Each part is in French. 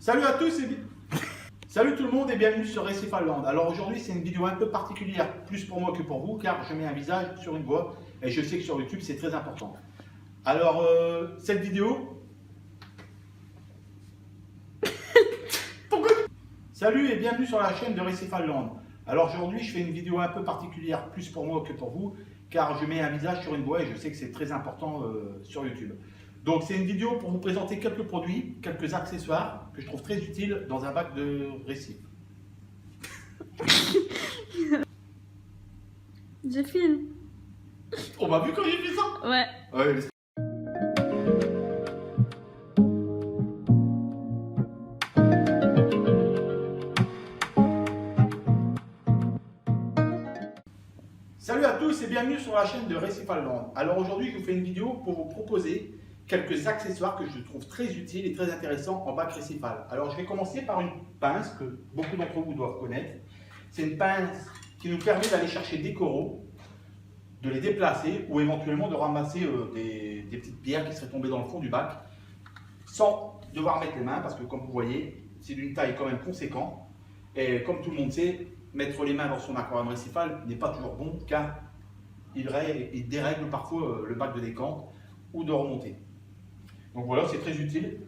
Salut à tous Salut tout le monde et bienvenue sur Récif Land. Alors aujourd'hui c'est une vidéo un peu particulière, plus pour moi que pour vous, car je mets un visage sur une voix et je sais que sur YouTube c'est très important. Alors cette vidéo... Salut et bienvenue sur la chaîne de Récif Land. Alors aujourd'hui je fais une vidéo un peu particulière, plus pour moi que pour vous, car je mets un visage sur une voix et je sais que c'est très important sur YouTube. Donc c'est une vidéo pour vous présenter quelques produits, quelques accessoires que je trouve très utiles dans un bac de récif. Je filme. On m'a vu quand j'ai fait ça? Ouais. Ouais. Salut à tous et bienvenue sur la chaîne de Récif Land. Alors aujourd'hui je vous fais une vidéo pour vous proposer quelques accessoires que je trouve très utiles et très intéressants en bac récifal. Alors je vais commencer par une pince que beaucoup d'entre vous doivent connaître. C'est une pince qui nous permet d'aller chercher des coraux, de les déplacer ou éventuellement de ramasser des petites pierres qui seraient tombées dans le fond du bac sans devoir mettre les mains parce que comme vous voyez c'est d'une taille quand même conséquente et comme tout le monde sait, mettre les mains dans son aquarium récifal n'est pas toujours bon car il dérègle parfois le bac de décante ou de remontée. Donc voilà, c'est très utile.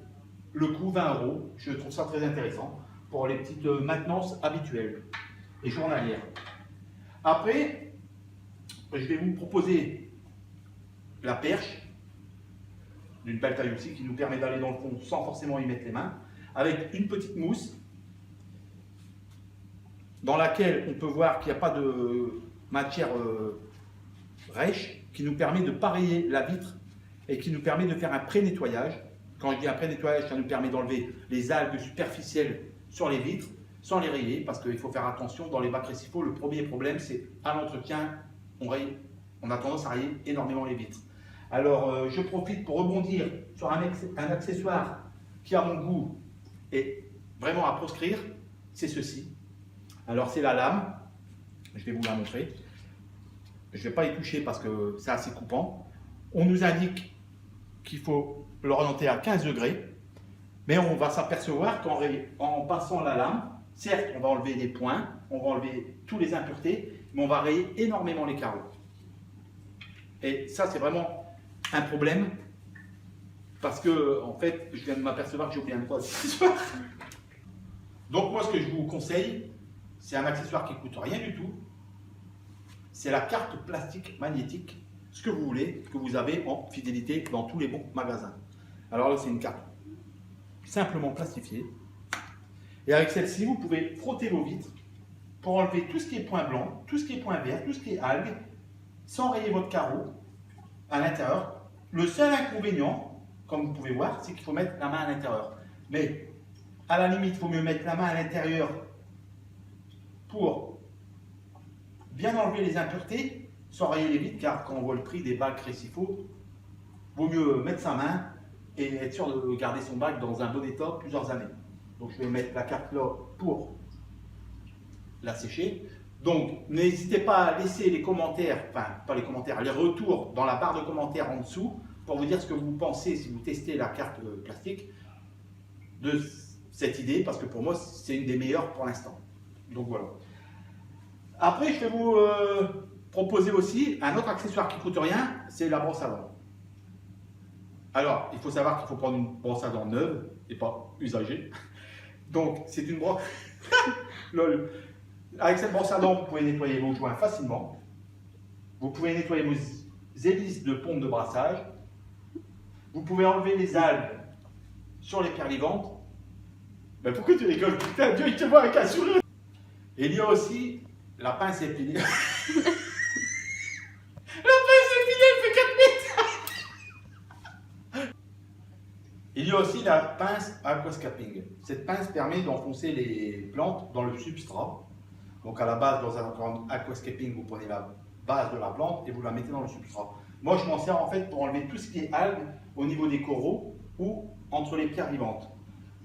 Le coût 20 €, je trouve ça très intéressant pour les petites maintenances habituelles et journalières. Après, je vais vous proposer la perche d'une belle taille aussi qui nous permet d'aller dans le fond sans forcément y mettre les mains, avec une petite mousse dans laquelle on peut voir qu'il n'y a pas de matière rêche, qui nous permet de pareiller la vitre et qui nous permet de faire un pré-nettoyage. Quand je dis un pré-nettoyage, ça nous permet d'enlever les algues superficielles sur les vitres sans les rayer, parce qu'il faut faire attention dans les bacs récifaux. Le premier problème, c'est à l'entretien, on a tendance à rayer énormément les vitres. Alors, je profite pour rebondir sur un accessoire qui, à mon goût, est vraiment à proscrire, c'est ceci. Alors, c'est la lame, je vais vous la montrer. Je ne vais pas y toucher parce que c'est assez coupant. On nous indique qu'il faut l'orienter à 15 degrés, mais on va s'apercevoir qu'en passant la lame, certes, on va enlever des points, on va enlever tous les impuretés, mais on va rayer énormément les carreaux. Et ça, c'est vraiment un problème, parce que, en fait, je viens de m'apercevoir que j'ai oublié un autre accessoire. Donc, moi, ce que je vous conseille, c'est un accessoire qui ne coûte rien du tout. C'est la carte plastique magnétique, ce que vous voulez, que vous avez en fidélité dans tous les bons magasins. Alors là, c'est une carte simplement plastifiée. Et avec celle-ci, vous pouvez frotter vos vitres pour enlever tout ce qui est point blanc, tout ce qui est point vert, tout ce qui est algues, sans rayer votre carreau à l'intérieur. Le seul inconvénient, comme vous pouvez voir, c'est qu'il faut mettre la main à l'intérieur. Mais à la limite, il faut mieux mettre la main à l'intérieur pour bien enlever les impuretés sans rayer les vitres, car quand on voit le prix des bacs récifaux, vaut mieux mettre sa main et être sûr de garder son bac dans un bon état plusieurs années. Donc je vais mettre la carte là pour la sécher. Donc n'hésitez pas à laisser les commentaires, enfin pas les commentaires, les retours dans la barre de commentaires en dessous pour vous dire ce que vous pensez si vous testez la carte plastique de cette idée, parce que pour moi c'est une des meilleures pour l'instant. Donc voilà. Après je vais vous proposer aussi un autre accessoire qui ne coûte rien, c'est la brosse à dents. Alors, il faut savoir qu'il faut prendre une brosse à dents neuve et pas usagée. Donc, c'est une brosse... Lol. Avec cette brosse à dents, vous pouvez nettoyer vos joints facilement. Vous pouvez nettoyer vos hélices de pompe de brassage. Vous pouvez enlever les algues sur les pierres vivantes. Ben pourquoi tu rigoles? Putain, Dieu, il te voit avec un sourire. Et il y a aussi la pince épilée. Il y a aussi la pince aquascaping. Cette pince permet d'enfoncer les plantes dans le substrat. Donc à la base, dans un aquascaping, vous prenez la base de la plante et vous la mettez dans le substrat. Moi, je m'en sers en fait pour enlever tout ce qui est algues au niveau des coraux ou entre les pierres vivantes.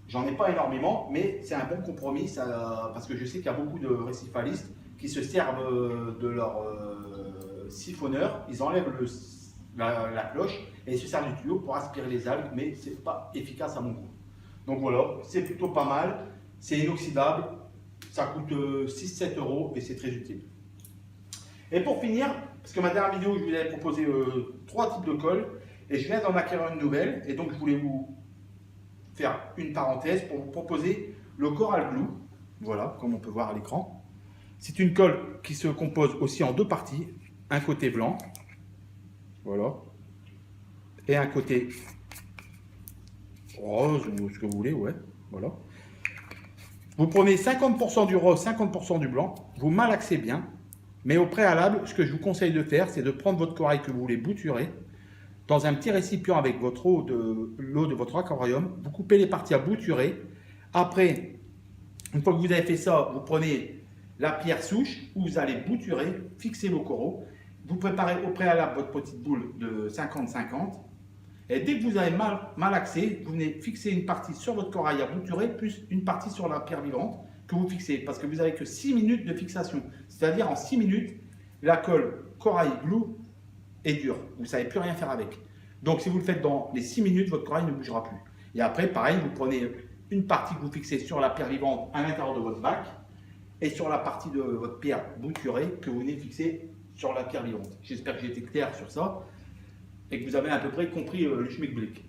J'en ai pas énormément, mais c'est un bon compromis parce que je sais qu'il y a beaucoup de récifalistes qui se servent de leur siphonneur. Ils enlèvent la cloche et ils se servent du tuyau pour aspirer les algues, mais ce n'est pas efficace à mon goût. Donc voilà, c'est plutôt pas mal. C'est inoxydable. Ça coûte 6-7 € et c'est très utile. Et pour finir, parce que ma dernière vidéo, je vous avais proposé 3 types de colle et je viens d'en acquérir une nouvelle. Et donc, je voulais vous faire une parenthèse pour vous proposer le Coral Glue. Voilà, comme on peut voir à l'écran. C'est une colle qui se compose aussi en 2 parties. Un côté blanc, voilà, et un côté rose ou ce que vous voulez, ouais, voilà. Vous prenez 50% du rose, 50% du blanc, vous malaxez bien, mais au préalable, ce que je vous conseille de faire, c'est de prendre votre corail que vous voulez bouturer dans un petit récipient avec votre l'eau de votre aquarium, vous coupez les parties à bouturer. Après, une fois que vous avez fait ça, vous prenez la pierre souche où vous allez bouturer, fixer vos coraux. Vous préparez au préalable votre petite boule de 50-50. Et dès que vous avez malaxé, vous venez fixer une partie sur votre corail à bouturer, plus une partie sur la pierre vivante que vous fixez. Parce que vous n'avez que 6 minutes de fixation. C'est-à-dire en 6 minutes, la colle Corail Glue est dure. Vous ne savez plus rien faire avec. Donc si vous le faites dans les 6 minutes, votre corail ne bougera plus. Et après, pareil, vous prenez une partie que vous fixez sur la pierre vivante à l'intérieur de votre bac et sur la partie de votre pierre bouturée que vous venez fixer sur la pierre vivante. J'espère que j'ai été clair sur ça et que vous avez à peu près compris le schmilblick.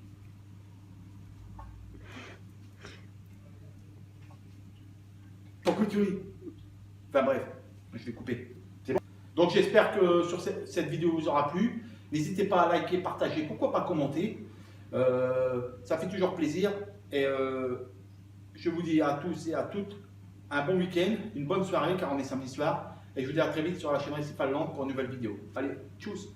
Pourquoi tu ris? Enfin bref, je vais couper. C'est bon. Donc j'espère que sur cette vidéo vous aura plu. N'hésitez pas à liker, partager, pourquoi pas commenter. Ça fait toujours plaisir. Et je vous dis à tous et à toutes un bon week-end, une bonne soirée car on est samedi soir. Et je vous dis à très vite sur la chaîne Récif Finlande pour une nouvelle vidéo. Allez, tchuss!